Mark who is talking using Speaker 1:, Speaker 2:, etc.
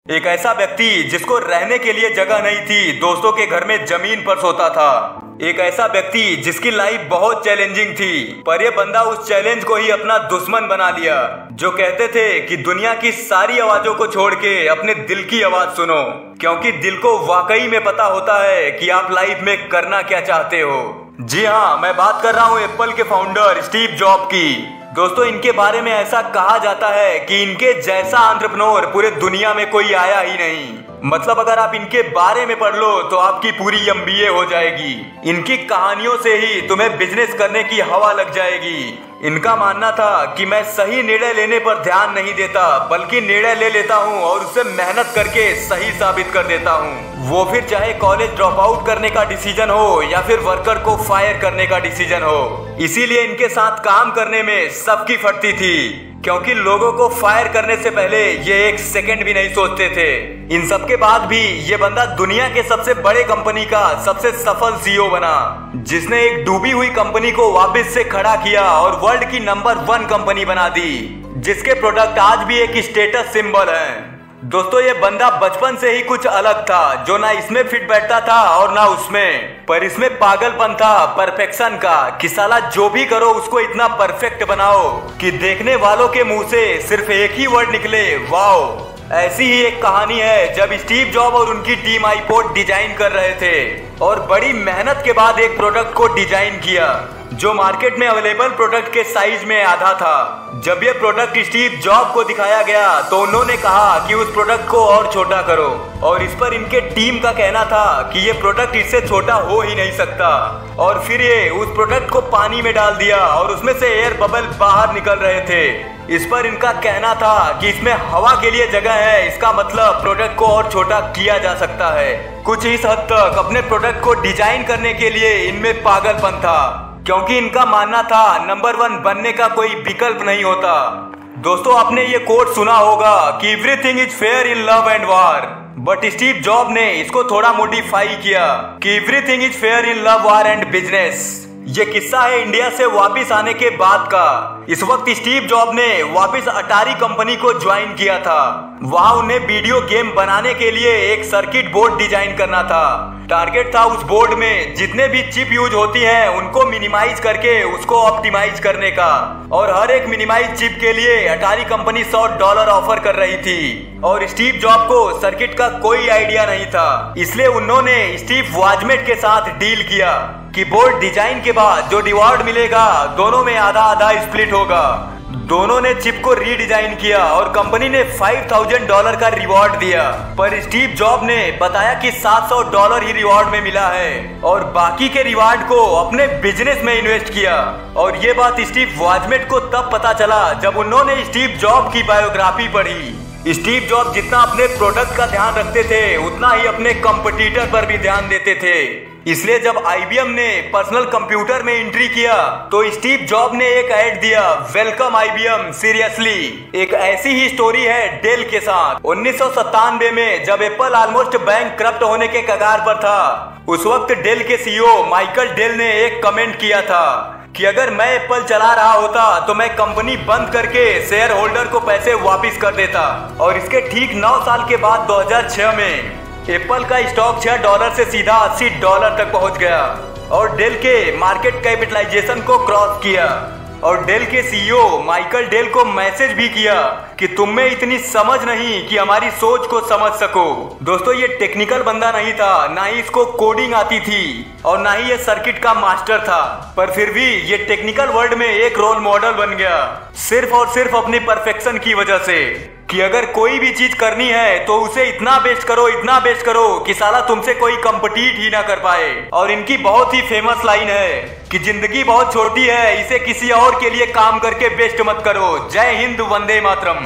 Speaker 1: एक ऐसा व्यक्ति जिसको रहने के लिए जगह नहीं थी, दोस्तों के घर में जमीन पर सोता था। एक ऐसा व्यक्ति जिसकी लाइफ बहुत चैलेंजिंग थी, पर यह बंदा उस चैलेंज को ही अपना दुश्मन बना लिया। जो कहते थे कि दुनिया की सारी आवाजों को छोड़ के अपने दिल की आवाज सुनो, क्योंकि दिल को वाकई में पता होता है कि आप लाइफ में करना क्या चाहते हो। जी हाँ, मैं बात कर रहा हूँ एप्पल के फाउंडर स्टीव जॉब की। दोस्तों, इनके बारे में ऐसा कहा जाता है कि इनके जैसा एंटरप्रेन्योर पूरे दुनिया में कोई आया ही नहीं। मतलब अगर आप इनके बारे में पढ़ लो तो आपकी पूरी एमबीए हो जाएगी। इनकी कहानियों से ही तुम्हें बिजनेस करने की हवा लग जाएगी। इनका मानना था कि मैं सही निर्णय लेने पर ध्यान नहीं देता, बल्कि निर्णय ले लेता हूँ और उसे मेहनत करके सही साबित कर देता हूँ। वो फिर चाहे कॉलेज ड्रॉप आउट करने का डिसीजन हो या फिर वर्कर को फायर करने का डिसीजन हो। इसीलिए इनके साथ काम करने में सबकी फटती थी, क्योंकि लोगों को फायर करने से पहले ये एक सेकंड भी नहीं सोचते थे। इन सब के बाद भी ये बंदा दुनिया के सबसे बड़े कंपनी का सबसे सफल सीईओ बना, जिसने एक डूबी हुई कंपनी को वापस से खड़ा किया और वर्ल्ड की नंबर 1 कंपनी बना दी, जिसके प्रोडक्ट आज भी एक स्टेटस सिंबल है। दोस्तों, ये बंदा बचपन से ही कुछ अलग था, जो ना इसमें फिट बैठता था और ना उसमें, पर इसमें पागलपन था परफेक्शन का, कि साला जो भी करो उसको इतना परफेक्ट बनाओ कि देखने वालों के मुंह से सिर्फ एक ही वर्ड निकले, वाओ। ऐसी ही एक कहानी है जब स्टीव जॉब और उनकी टीम आईपॉड डिजाइन कर रहे थे और बड़ी मेहनत के बाद एक प्रोडक्ट को डिजाइन किया जो मार्केट में अवेलेबल प्रोडक्ट के साइज में आधा था। जब ये प्रोडक्ट स्टीव जॉब को दिखाया गया तो उन्होंने कहा कि उस प्रोडक्ट को और छोटा करो, और इस पर इनके टीम का कहना था कि ये प्रोडक्ट इससे छोटा हो ही नहीं सकता। और फिर ये उस प्रोडक्ट को पानी में डाल दिया और उसमें से एयर बबल बाहर निकल रहे थे। इस पर इनका कहना था कि इसमें हवा के लिए जगह है, इसका मतलब प्रोडक्ट को और छोटा किया जा सकता है। कुछ इस हद तक अपने प्रोडक्ट को डिजाइन करने के लिए इनमें पागलपन था, क्योंकि इनका मानना था नंबर 1 बनने का कोई विकल्प नहीं होता। दोस्तों, आपने ये कोट सुना होगा कि everything is fair in love and war, but Steve job ने इसको थोड़ा मॉडिफाई किया कि everything is fair in love, war and business. ये किस्सा है इंडिया से वापस आने के बाद का। इस वक्त स्टीव जॉब ने वापस अटारी कंपनी को ज्वाइन किया था। वहां उन्हें वीडियो गेम बनाने के लिए एक सर्किट बोर्ड डिजाइन करना था। टारगेट था उस बोर्ड में जितने भी चिप यूज होती हैं उनको मिनिमाइज करके उसको ऑप्टिमाइज करने का, और हर एक मिनिमाइज चिप के लिए अटारी कंपनी $100 ऑफर कर रही थी। और स्टीव जॉब को सर्किट का कोई आइडिया नहीं था, इसलिए उन्होंने स्टीव वाजमेट के साथ डील किया कि बोर्ड डिजाइन के बाद जो रिवॉर्ड मिलेगा दोनों में आधा आधा स्प्लिट होगा। दोनों ने चिप को रीडिजाइन किया और कंपनी ने $5000 का रिवॉर्ड दिया, पर स्टीव जॉब ने बताया कि $700 ही रिवॉर्ड में मिला है और बाकी के रिवॉर्ड को अपने बिजनेस में इन्वेस्ट किया। और ये बात स्टीव वाजमेट को तब पता चला जब उन्होंने स्टीव जॉब की बायोग्राफी पढ़ी। स्टीव जॉब जितना अपने प्रोडक्ट का ध्यान रखते थे उतना ही अपने कंपटीटर पर भी ध्यान देते थे। इसलिए जब IBM ने पर्सनल कंप्यूटर में एंट्री किया तो स्टीव जॉब ने एक ऐड दिया, वेलकम IBM सीरियसली। एक ऐसी ही स्टोरी है डेल के साथ। 1997 में जब एप्पल ऑलमोस्ट बैंकक्रप्ट होने के कगार पर था, उस वक्त डेल के CEO माइकल डेल ने एक कमेंट किया था कि अगर मैं एप्पल चला रहा होता तो मैं कंपनी बंद करके शेयर होल्डर को पैसे वापिस कर देता। और इसके ठीक 9 साल के बाद 2006 में एप्पल का स्टॉक $6 से सीधा $80 तक पहुंच गया और डेल के मार्केट कैपिटलाइजेशन को क्रॉस किया। और डेल के CEO माइकल डेल को मैसेज भी किया कि तुम में इतनी समझ नहीं कि हमारी सोच को समझ सको। दोस्तों, ये टेक्निकल बंदा नहीं था, ना ही इसको कोडिंग आती थी और ना ही ये सर्किट का मास्टर था, पर फिर भी ये टेक्निकल वर्ल्ड में एक रोल मॉडल बन गया, सिर्फ और सिर्फ अपनी परफेक्शन की वजह से, कि अगर कोई भी चीज करनी है तो उसे इतना बेस्ट करो कि साला तुमसे कोई कंपीट ही ना कर पाए। और इनकी बहुत ही फेमस लाइन है कि जिंदगी बहुत छोटी है, इसे किसी और के लिए काम करके बेस्ट मत करो। जय हिंद, वंदे मातरम।